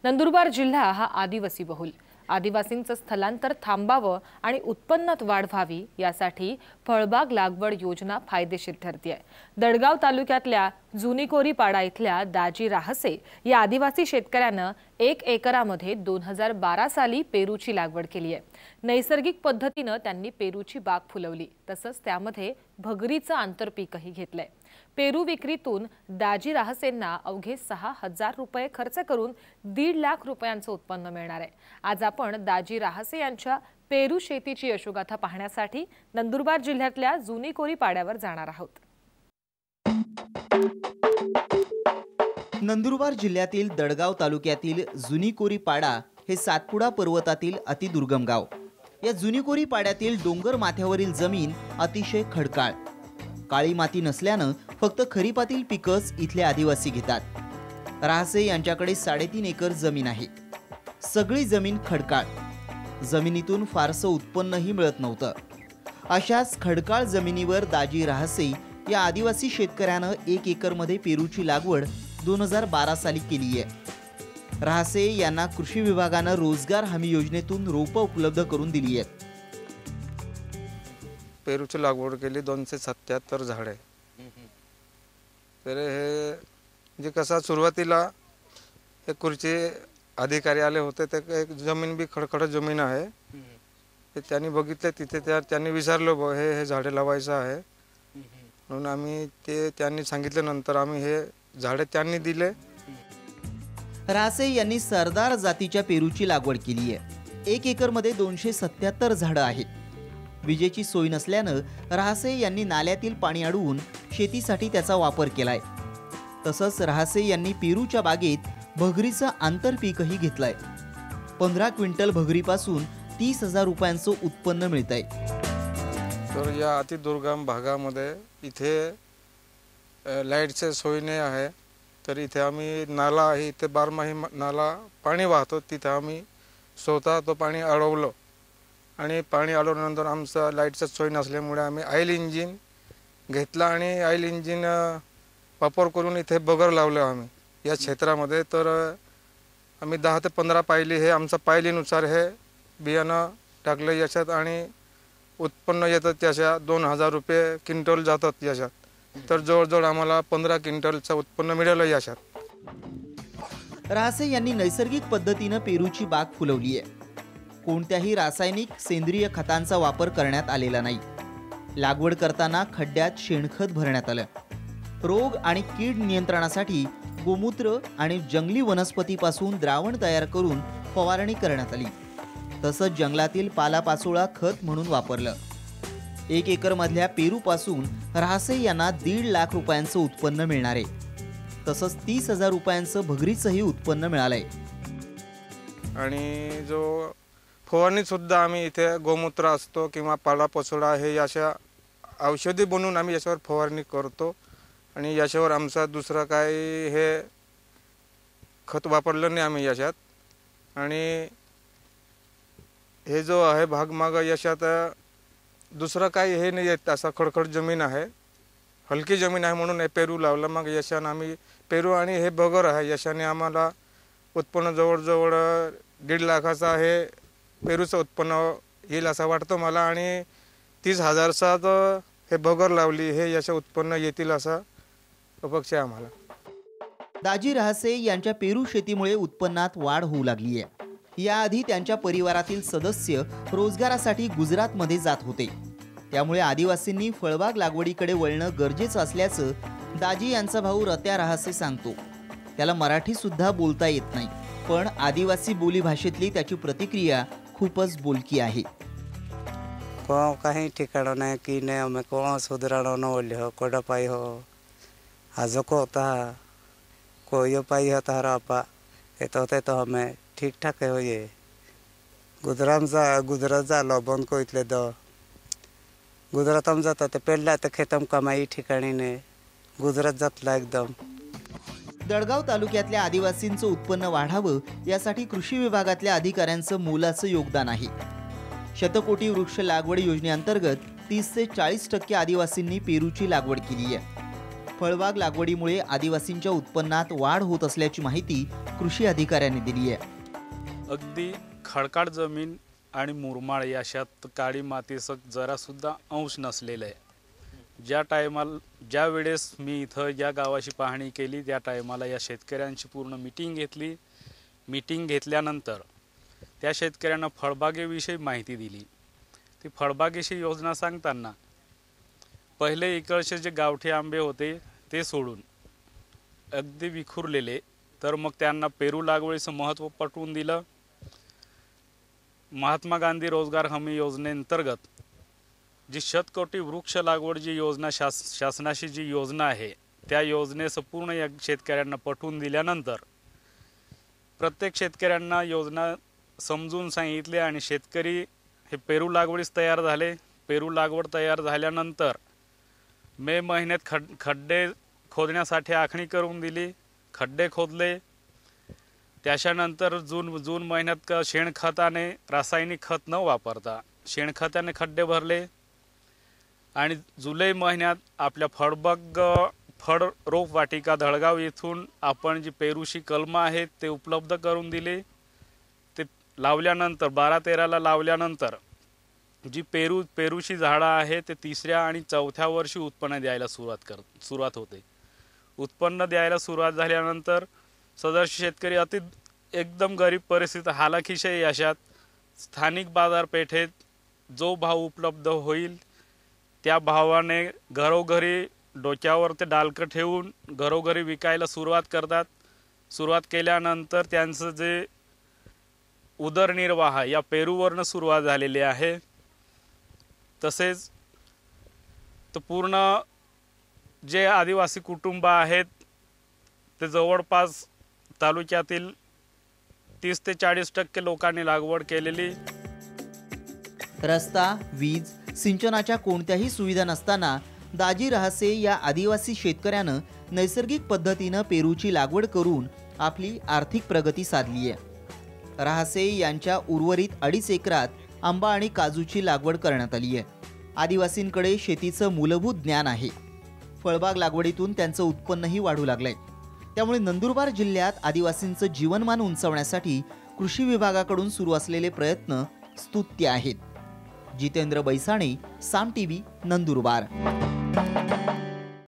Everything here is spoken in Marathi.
नंदुरबार जिल्हा हा आदिवासी बहुल। आदिवासींचं स्थलांतर थांबावं आणि उत्पन्नात वाढ व्हावी यासाठी फळबाग लागवड योजना फायदेशीर ठरते। दडगाव तालुक्यातल्या जुनीकोरी पाडा इथल्या दाजी राहसे या आदिवासी शेतकऱ्यानं 1 एकरामध्ये 2012 साली पेरूची लागवड केली आहे। नैसर्गिक पद्धतीने त्यांनी पेरूची बाग फुलवली, तसंच त्यामध्ये भगरीचं आंतरपीकही घेतलंय। पेरू विक्रीतून दाजी राहसेंना अवघे 6,000 रुपये खर्च करून 1.5 लाख रुपयांचं उत्पन्न मिळणार आहे। आज आपण दाजी राहसे यांच्या पेरू शेतीची यशोगाथा पाहण्यासाठी नंदुरबार जिल्ह्यातल्या जुनीकोरी पाड्यावर जाणार आहोत। नंदुरबार जिल्ह्यातील दडगाव तालुक्यातील जुनीकोरी पाडा हे सातपुडा पर्वतातील अतिदुर्गम गाव। या जुनीकोरी पाड्यातील डोंगर माथ्यावरील जमीन अतिशय खडकाळ, काळी माती नसल्यानं फक्त खरीपातील पिकच इथले आदिवासी घेतात। राहसे यांच्याकडे 3.5 एकर जमीन आहे। सगळी जमीन खडकाळ, जमिनीतून फारसं उत्पन्नही मिळत नव्हतं। अशाच खडकाळ जमिनीवर दाजी राहसे या आदिवासी शेतकऱ्यानं 1 एकरमध्ये पेरूची लागवड 2012 साली केली आहे। राहसे यांना कृषी विभागानं रोजगार हमी योजनेतून रोपं उपलब्ध करून दिली आहेत। पेरूची लागवड केली 277 झाडे। तर हे म्हणजे कसं सुरुवातीला हे कृषी अधिकारी आले होते, ते एक जमीन बी खडखड जमीन आहे, ते त्यांनी बघितले। तिथे त्यांनी विचारलं हे झाडे लावायचं आहे म्हणून आम्ही ते त्यांनी सांगितल्यानंतर आम्ही हे झाडे त्यांनी दिले। राहसे यांनी सरदार जातीच्या पेरूची लागवड केली आहे। 1 एकरमध्ये 277 झाडं आहेत। विजेची सोय नसल्यानं राहसे यांनी नाल्यातील पाणी अडवून शेतीसाठी त्याचा वापर केलाय। तसंच राहसे यांनी पेरूच्या बागेत भगरीचं आंतरपीकही घेतलंय। 15 क्विंटल भगरीपासून 30,000 रुपयांचं उत्पन्न मिळतंय। तर या अतिदुर्गम भागामध्ये इथे लाईटची सोय नाही आहे, तर इथे आम्ही नाला आहे, इथे 12 नाला पाणी वाहतो, तिथे आम्ही स्वतः तो पाणी अडवलं आणि पाणी अडवल्यानंतर आमचं लाईटचं सोय नसल्यामुळे आम्ही ऑइल इंजिन घेतला आणि ऑइल इंजिन वापर करून इथे बगर लावलं आम्ही या क्षेत्रामध्ये। तर आम्ही 10 ते 15 पायली हे आमचं पायलीनुसार हे बियाणं टाकलं याच्यात आणि उत्पन्न येतं त्याच्या 2,000 रुपये क्विंटल जातात याच्यात। तर जवळजवळ आम्हाला 15 क्विंटलचं उत्पन्न मिळालं याच्यात। राहसे यांनी नैसर्गिक पद्धतीनं पेरूची बाग फुलवली आहे। कोणत्याही रासायनिक सेंद्रिय खतांचा वापर करण्यात आलेला नाही। लागवड करताना खड्ड्यात शेणखत भरण्यात आलं। रोग आणि कीड नियंत्रणासाठी गोमूत्र आणि जंगली वनस्पतीपासून द्रावण तयार करून फवारणी करण्यात आली। तसंच जंगलातील पालापाचोळा खत म्हणून वापरलं। 1 एकरमधल्या पेरूपासून राहसे यांना 1.5 लाख रुपयांचं उत्पन्न मिळणार आहे। तसंच 30,000 रुपयांचं भगरीचंही उत्पन्न मिळालंय। आणि जो फवारणी सुद्धा आम्ही इथे गोमूत्र असतो किंवा पालापाचोळा हे अशा औषधी बनवून आम्ही याच्यावर फवारणी करतो आणि याच्यावर आमचा दुसरा काही हे खत वापरलं नाही आम्ही याच्यात। आणि हे जो आहे भाग माग याच्यात दुसरं काही हे नाही येत, असा खडखड जमीन आहे, हलकी जमीन आहे म्हणून हे पेरू लावलं। मग यशाने आम्ही पेरू आणि हे बगर आहे, यशाने आम्हाला उत्पन्न जवळजवळ 1.5 लाखाचा हे पेरूचं उत्पन्न येईल असं वाटतं मला। आणि 30,000चा तर हे बगर लावली हे याचं उत्पन्न येतील असा अपेक्षा आहे आम्हाला। दाजी राहसे यांच्या पेरू शेतीमुळे उत्पन्नात वाढ होऊ लागली आहे। याआधी त्यांच्या परिवारातील सदस्य रोजगारासाठी गुजरातमध्ये जात होते, त्यामुळे आदिवासींनी फळबाग लागवडीकडे वळणं गरजेचं असल्याचं दाजी यांचा भाऊ रत्या राहसे सांगतो। त्याला मराठी सुद्धा बोलता येत नाही, पण आदिवासी बोली भाषेतली त्याची प्रतिक्रिया खूपच बोलकी आहे। कहीं ठिकाना नहीं कि ने हमें कौन सुधरानो न बोले हो कोडा पाई हो आज को होता कोई पाई हो तारा आपा ये तो होते तो हमें ठीक ठाक है हो। ये गुजरात झालो बंद को इतले दो गुजरात हम जाता ते पहला ते खेतम कमाई ठिकाणी ने गुजरात जातला एकदम। दडगाव तालुक्यातल्या आदिवासींचं उत्पन्न वाढावं यासाठी कृषी विभागातल्या अधिकाऱ्यांचं मोलाचं योगदान आहे। शतकोटी वृक्ष लागवड योजनेअंतर्गत 30 ते 40% आदिवासींनी पेरूची लागवड केली आहे। फळबाग लागवडीमुळे आदिवासींच्या उत्पन्नात वाढ होत असल्याची माहिती कृषी अधिकाऱ्यांनी दिली आहे. अगदी खडकाळ जमीन आणि मुरमाड याच्यात काळी मातीचं जरासुद्धा अंश नसलेलं आहे. ज्या वेळेस मी इथं या गावाची पाहणी केली त्या टायमाला या शेतकऱ्यांची पूर्ण मीटिंग घेतली. मीटिंग घेतल्यानंतर त्या शेतकऱ्यांना फळबागेविषयी माहिती दिली. ती फळबागेची योजना सांगताना पहिले इकडचे जे गावठी आंबे होते ते सोडून अगदी विखुरलेले, तर मग त्यांना पेरू लागवडीचं महत्त्व पटवून दिलं. महात्मा गांधी रोजगार हमी योजनेअंतर्गत जी शतकोटी वृक्ष लागवड जी योजना शासनाची जी योजना आहे त्या योजनेचं पूर्ण या शेतकऱ्यांना पटवून दिल्यानंतर प्रत्येक शेतकऱ्यांना योजना समजून सांगितले आणि शेतकरी हे पेरू लागवडीस तयार झाले. पेरू लागवड तयार झाल्यानंतर मे महिन्यात खड्डे खोदण्यासाठी आखणी करून दिली. खड्डे खोदले. त्याच्यानंतर जून महिन्यात शेणखताने, रासायनिक खत न वापरता शेणखताने खड्डे भरले आणि जुलै महिन्यात आपल्या फळ रोप वाटिका धळगाव येथून आपण जी पेरूची कलमं आहेत ते उपलब्ध करून दिली. ते लावल्यानंतर 12-13ला लावल्यानंतर जी पेरूची झाडं आहे ते 3ऱ्या आणि 4थ्या वर्षी उत्पन्न द्यायला सुरुवात होते. उत्पन्न द्यायला सुरुवात झाल्यानंतर सदरचे शेतकरी एकदम गरीब परिस्थिती हालाखीच्या यशात स्थानिक बाजारपेठेत जो भाव उपलब्ध होईल त्या भावाने घरोघरी डोक्यावर ते डालकं ठेवून घरोघरी विकायला सुरुवात करतात. सुरुवात केल्यानंतर त्यांचं जे उदरनिर्वाह या पेरूवरनं सुरुवात झालेली आहे. तसेच तर पूर्ण जे आदिवासी कुटुंब आहेत ते जवळपास तालुक्यातील 30 ते 40% लोकांनी लागवड केलेली. रस्ता, वीज, सिंचनाच्या कोणत्याही सुविधा नसताना दाजी रहासे या आदिवासी शेतकऱ्यानं नैसर्गिक पद्धतीनं पेरूची लागवड करून आपली आर्थिक प्रगती साधली आहे. रहासे यांच्या उर्वरित 2.5 एकरात आंबा आणि काजूची लागवड करण्यात आली आहे. आदिवासींकडे शेतीचं मूलभूत ज्ञान आहे. फळबाग लागवडीतून त्यांचं उत्पन्नही वाढू लागलंय. त्यामुळे नंदुरबार जिल्ह्यात आदिवासींचं जीवनमान उंचावण्यासाठी कृषी विभागाकडून सुरू असलेले प्रयत्न स्तुत्य आहेत. जितेंद्र बैसाणे, साम टीव्ही, नंदुरबार.